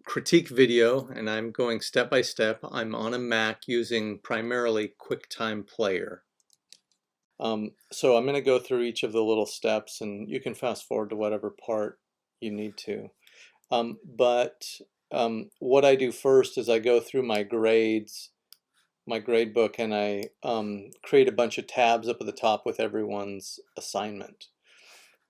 critique video, and I'm going step by step. I'm on a Mac using primarily QuickTime Player. So I'm going to go through each of the little steps, and you can fast forward to whatever part you need to. What I do first is I go through my grades, my grade book, and I create a bunch of tabs up at the top with everyone's assignment.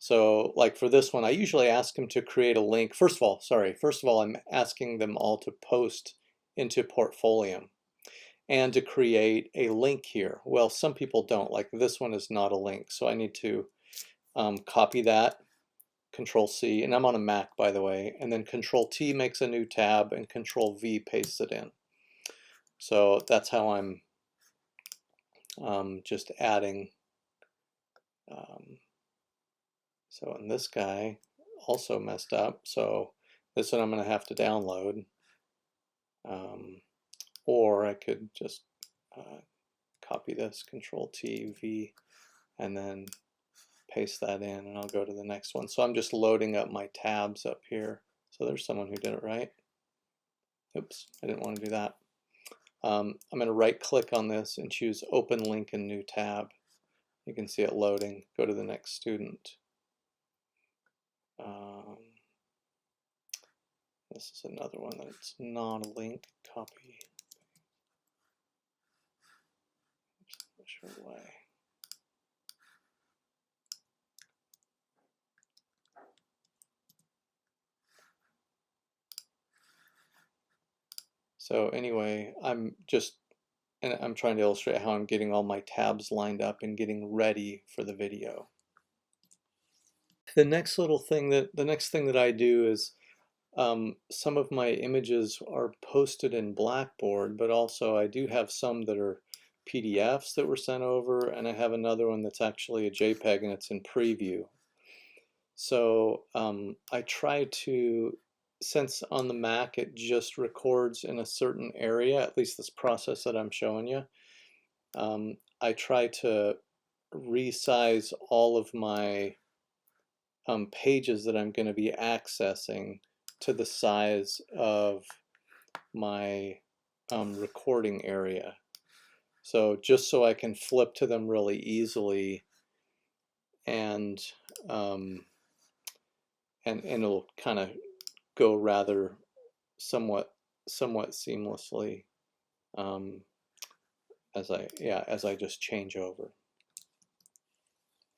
So like for this one, I usually ask them to create a link. First of all, I'm asking them all to post into Portfolio and to create a link here. Well, some people don't, like this one is not a link, so I need to copy that, Control C, and I'm on a Mac, by the way, and then Control T makes a new tab and Control V pastes it in. So that's how I'm just adding. So and this guy also messed up, so this one I'm going to have to download. Or I could just copy this, Control T, V, and then paste that in, and I'll go to the next one. So I'm just loading up my tabs up here. So there's someone who did it right. Oops, I didn't want to do that. I'm going to right click on this and choose Open Link in New Tab. You can see it loading. Go to the next student. This is another one that's not a link. Copy. Oops, not sure why. So anyway, I'm trying to illustrate how I'm getting all my tabs lined up and getting ready for the video. The next thing that I do is some of my images are posted in Blackboard, but also I do have some that are PDFs that were sent over, and I have another one that's actually a JPEG and it's in preview. So I try to, since on the Mac it just records in a certain area, at least this process that I'm showing you, I try to resize all of my pages that I'm going to be accessing to the size of my recording area. So just so I can flip to them really easily, and it'll kind of go rather somewhat seamlessly as I just change over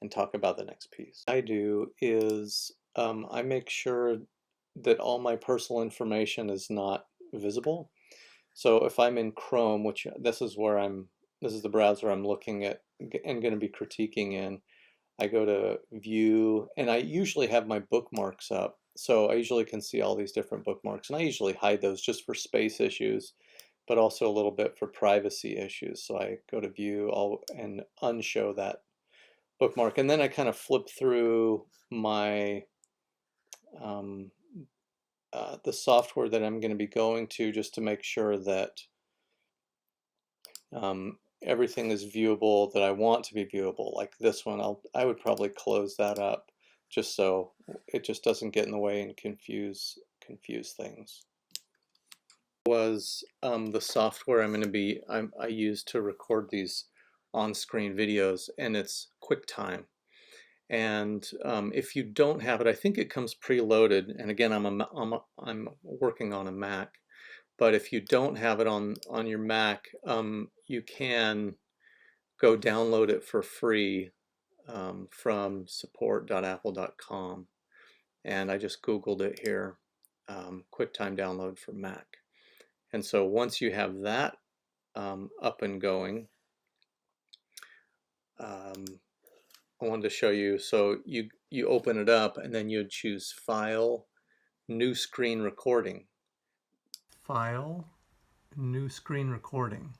and talk about the next piece. What I do is I make sure that all my personal information is not visible. So if I'm in Chrome, which this is the browser I'm looking at and going to be critiquing in, I go to View, and I usually have my bookmarks up. So I usually can see all these different bookmarks, and I usually hide those just for space issues, but also a little bit for privacy issues. So I go to View and unshow that bookmark, and then I kind of flip through my the software that I'm going to be going to, just to make sure that everything is viewable that I want to be viewable. Like this one, I would probably close that up just so it just doesn't get in the way and confuse things. Was the software I use to record these on-screen videos, and it's QuickTime. And if you don't have it, I think it comes preloaded. And again, I'm working on a Mac. But if you don't have it on your Mac, you can go download it for free from support.apple.com. And I just Googled it here, QuickTime download for Mac. And so once you have that up and going, I wanted to show you. So you open it up, and then you'd choose File, New Screen Recording. File, New Screen Recording.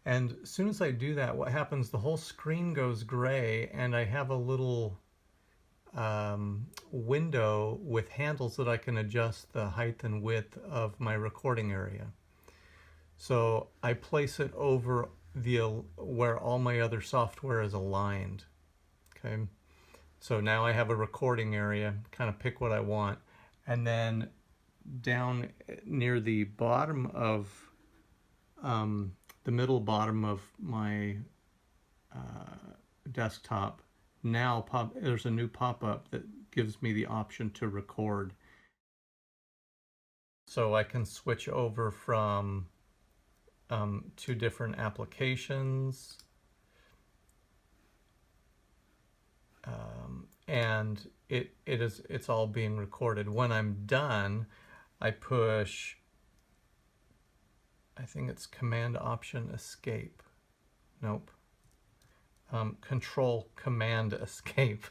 And as soon as I do that, what happens, the whole screen goes gray, and I have a little window with handles that I can adjust the height and width of my recording area. So I place it over where all my other software is aligned. Okay, so now I have a recording area, kind of pick what I want, And then down near the bottom of the middle bottom of my desktop, now there's a new pop-up that gives me the option to record. So I can switch over from two different applications, and it's all being recorded. When I'm done, I push, I think it's Command Option Escape. Nope. Control Command Escape.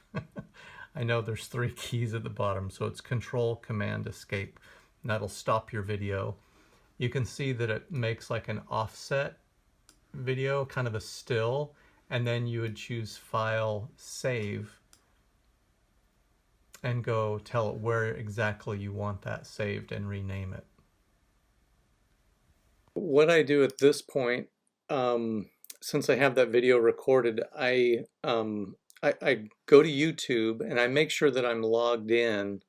I know there's 3 keys at the bottom, so it's Control Command Escape. And that'll stop your video. You can see that it makes like an offset video, kind of a still, and then you would choose File, Save, and go tell it where exactly you want that saved and rename it. What I do at this point, since I have that video recorded, I go to YouTube and I make sure that I'm logged in.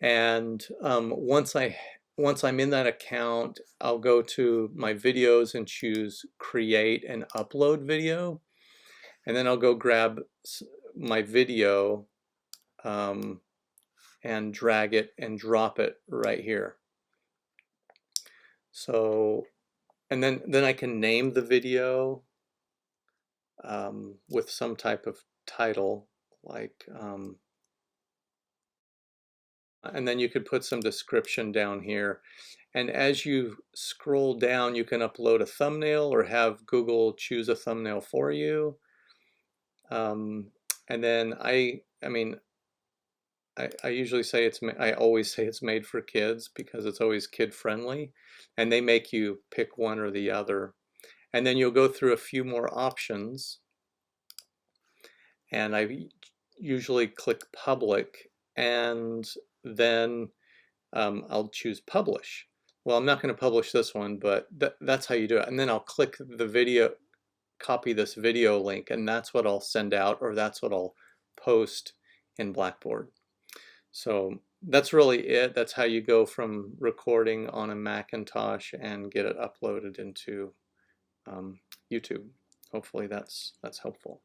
And once I'm in that account, I'll go to my videos and choose Create and Upload Video. And then I'll go grab my video and drag it and drop it right here. So, and then I can name the video with some type of title, like, and then you could put some description down here. And as you scroll down, you can upload a thumbnail or have Google choose a thumbnail for you. And then I usually say I always say it's made for kids because it's always kid friendly, and they make you pick one or the other. And then you'll go through a few more options, and I usually click public, and then I'll choose publish. Well, I'm not going to publish this one, but that's how you do it. And then I'll click the video, copy this video link, and that's what I'll send out, or that's what I'll post in Blackboard. So that's really it. That's how you go from recording on a Macintosh and get it uploaded into YouTube. Hopefully that's helpful.